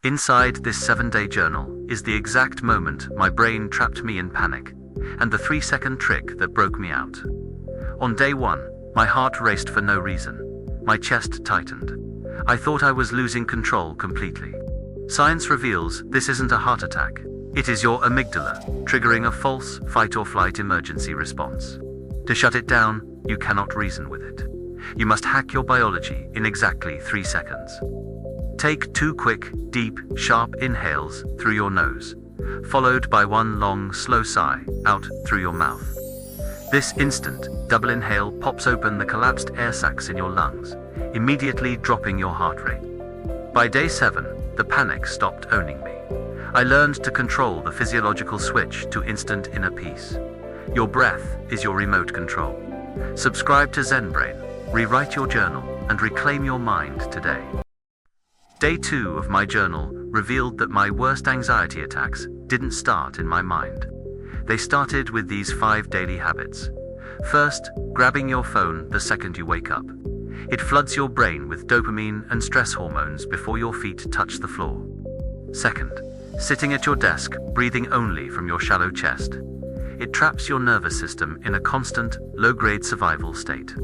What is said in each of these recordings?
Inside this 7-day journal is the exact moment my brain trapped me in panic, and the 3-second trick that broke me out. On day 1, my heart raced for no reason. My chest tightened. I thought I was losing control completely. Science reveals this isn't a heart attack. It is your amygdala, triggering a false fight-or-flight emergency response. To shut it down, you cannot reason with it. You must hack your biology in exactly 3 seconds. Take 2 quick, deep, sharp inhales through your nose, followed by 1 long, slow sigh out through your mouth. This instant double inhale pops open the collapsed air sacs in your lungs, immediately dropping your heart rate. By day 7, the panic stopped owning me. I learned to control the physiological switch to instant inner peace. Your breath is your remote control. Subscribe to ZenBrain, rewrite your journal, and reclaim your mind today. Day 2 of my journal revealed that my worst anxiety attacks didn't start in my mind. They started with these 5 daily habits. First, grabbing your phone the second you wake up. It floods your brain with dopamine and stress hormones before your feet touch the floor. Second, sitting at your desk, breathing only from your shallow chest. It traps your nervous system in a constant, low-grade survival state.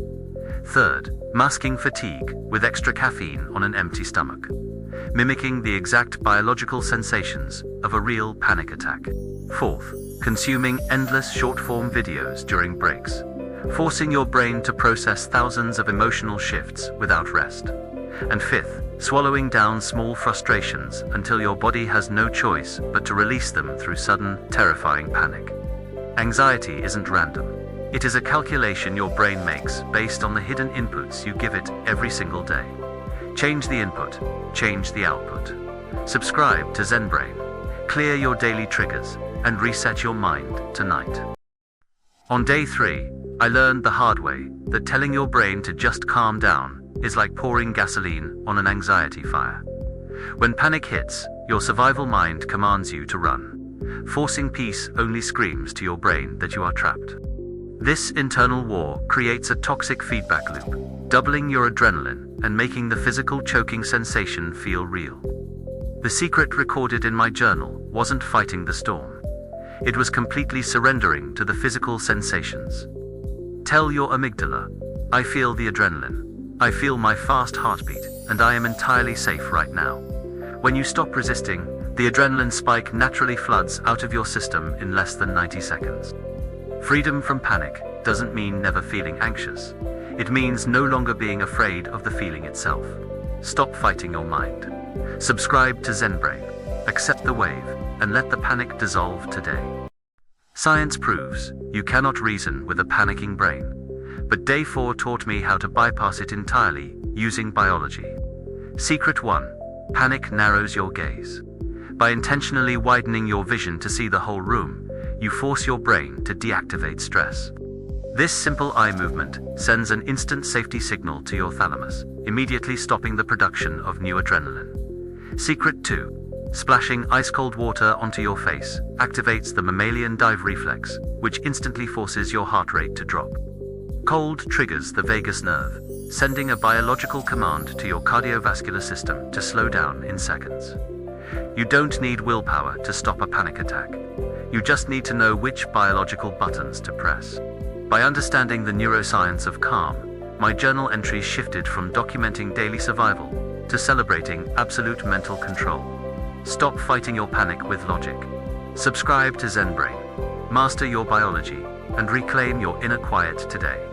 Third, masking fatigue with extra caffeine on an empty stomach, mimicking the exact biological sensations of a real panic attack. Fourth, consuming endless short-form videos during breaks, forcing your brain to process thousands of emotional shifts without rest. And fifth, swallowing down small frustrations until your body has no choice but to release them through sudden, terrifying panic. Anxiety isn't random. It is a calculation your brain makes based on the hidden inputs you give it every single day. Change the input, change the output. Subscribe to ZenBrain. Clear your daily triggers and reset your mind tonight. On day 3, I learned the hard way that telling your brain to just calm down is like pouring gasoline on an anxiety fire. When panic hits, your survival mind commands you to run. Forcing peace only screams to your brain that you are trapped. This internal war creates a toxic feedback loop, doubling your adrenaline and making the physical choking sensation feel real. The secret recorded in my journal wasn't fighting the storm. It was completely surrendering to the physical sensations. Tell your amygdala, I feel the adrenaline. I feel my fast heartbeat, and I am entirely safe right now. When you stop resisting, the adrenaline spike naturally floods out of your system in less than 90 seconds. Freedom from panic doesn't mean never feeling anxious. It means no longer being afraid of the feeling itself. Stop fighting your mind. Subscribe to ZenBrain, accept the wave, and let the panic dissolve today. Science proves you cannot reason with a panicking brain, but day 4 taught me how to bypass it entirely using biology. Secret 1. Panic narrows your gaze. By intentionally widening your vision to see the whole room, you force your brain to deactivate stress. This simple eye movement sends an instant safety signal to your thalamus, immediately stopping the production of new adrenaline. Secret 2. Splashing ice-cold water onto your face activates the mammalian dive reflex, which instantly forces your heart rate to drop. Cold triggers the vagus nerve, sending a biological command to your cardiovascular system to slow down in seconds. You don't need willpower to stop a panic attack. You just need to know which biological buttons to press. By understanding the neuroscience of calm, my journal entries shifted from documenting daily survival to celebrating absolute mental control. Stop fighting your panic with logic. Subscribe to ZenBrain. Master your biology and reclaim your inner quiet today.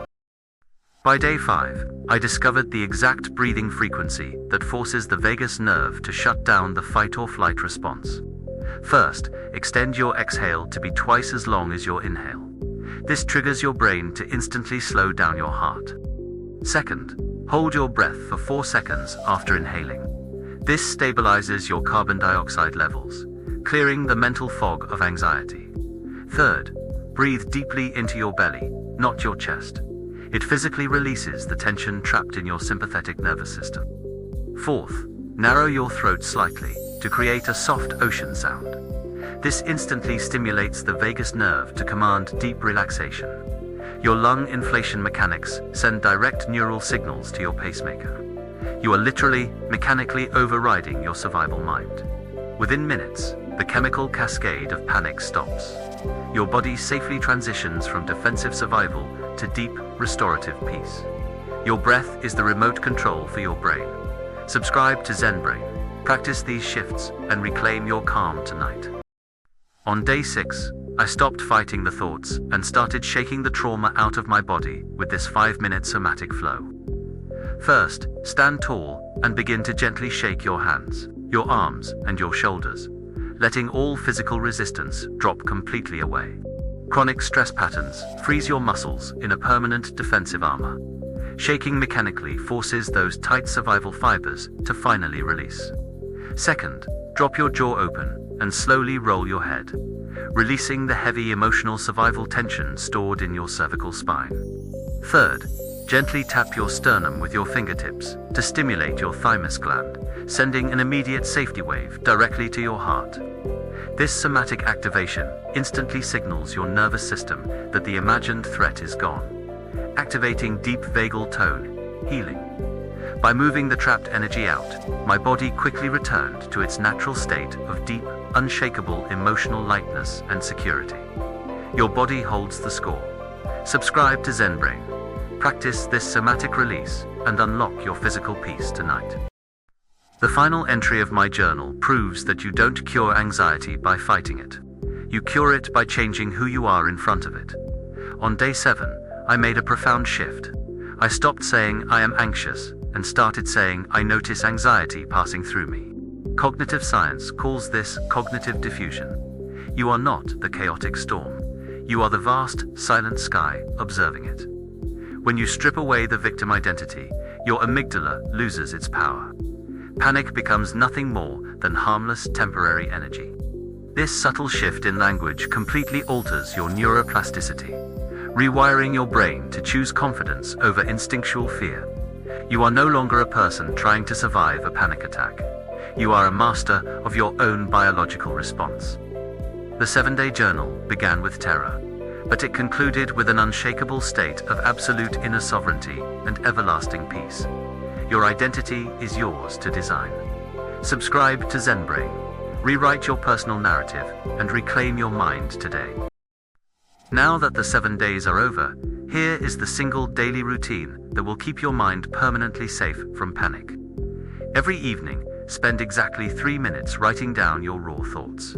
By day 5, I discovered the exact breathing frequency that forces the vagus nerve to shut down the fight-or-flight response. First, extend your exhale to be twice as long as your inhale. This triggers your brain to instantly slow down your heart. Second, hold your breath for 4 seconds after inhaling. This stabilizes your carbon dioxide levels, clearing the mental fog of anxiety. Third, breathe deeply into your belly, not your chest. It physically releases the tension trapped in your sympathetic nervous system. Fourth, narrow your throat slightly to create a soft ocean sound. This instantly stimulates the vagus nerve to command deep relaxation. Your lung inflation mechanics send direct neural signals to your pacemaker. You are literally, mechanically overriding your survival mind. Within minutes, the chemical cascade of panic stops. Your body safely transitions from defensive survival to deep, restorative peace. Your breath is the remote control for your brain. Subscribe to ZenBrain. Practice these shifts and reclaim your calm tonight. On day 6, I stopped fighting the thoughts and started shaking the trauma out of my body with this 5-minute somatic flow. First, stand tall and begin to gently shake your hands, your arms, and your shoulders, letting all physical resistance drop completely away. Chronic stress patterns freeze your muscles in a permanent defensive armor. Shaking mechanically forces those tight survival fibers to finally release. Second, drop your jaw open and slowly roll your head, releasing the heavy emotional survival tension stored in your cervical spine. Third, gently tap your sternum with your fingertips to stimulate your thymus gland, sending an immediate safety wave directly to your heart. This somatic activation instantly signals your nervous system that the imagined threat is gone, activating deep vagal tone, healing. By moving the trapped energy out, my body quickly returned to its natural state of deep, unshakable emotional lightness and security. Your body holds the score. Subscribe to ZenBrain. Practice this somatic release and unlock your physical peace tonight. The final entry of my journal proves that you don't cure anxiety by fighting it. You cure it by changing who you are in front of it. On day 7, I made a profound shift. I stopped saying I am anxious and started saying I notice anxiety passing through me. Cognitive science calls this cognitive defusion. You are not the chaotic storm. You are the vast, silent sky observing it. When you strip away the victim identity, your amygdala loses its power. Panic becomes nothing more than harmless temporary energy. This subtle shift in language completely alters your neuroplasticity, rewiring your brain to choose confidence over instinctual fear. You are no longer a person trying to survive a panic attack. You are a master of your own biological response. The 7-day journal began with terror, but it concluded with an unshakable state of absolute inner sovereignty and everlasting peace. Your identity is yours to design. Subscribe to ZenBrain. Rewrite your personal narrative and reclaim your mind today. Now that the 7 days are over, here is the single daily routine that will keep your mind permanently safe from panic. Every evening, spend exactly 3 minutes writing down your raw thoughts,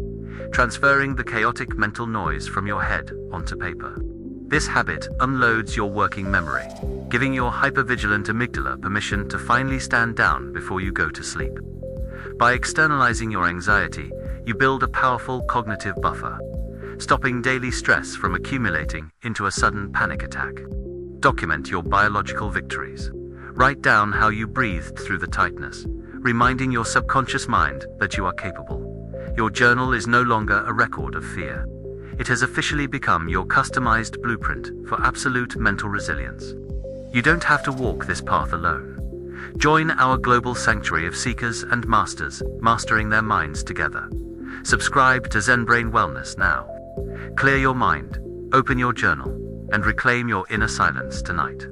transferring the chaotic mental noise from your head onto paper. This habit unloads your working memory, giving your hypervigilant amygdala permission to finally stand down before you go to sleep. By externalizing your anxiety, you build a powerful cognitive buffer, stopping daily stress from accumulating into a sudden panic attack. Document your biological victories. Write down how you breathed through the tightness, reminding your subconscious mind that you are capable. Your journal is no longer a record of fear. It has officially become your customized blueprint for absolute mental resilience. You don't have to walk this path alone. Join our global sanctuary of seekers and masters, mastering their minds together. Subscribe to ZenBrain Wellness now. Clear your mind, open your journal, and reclaim your inner silence tonight.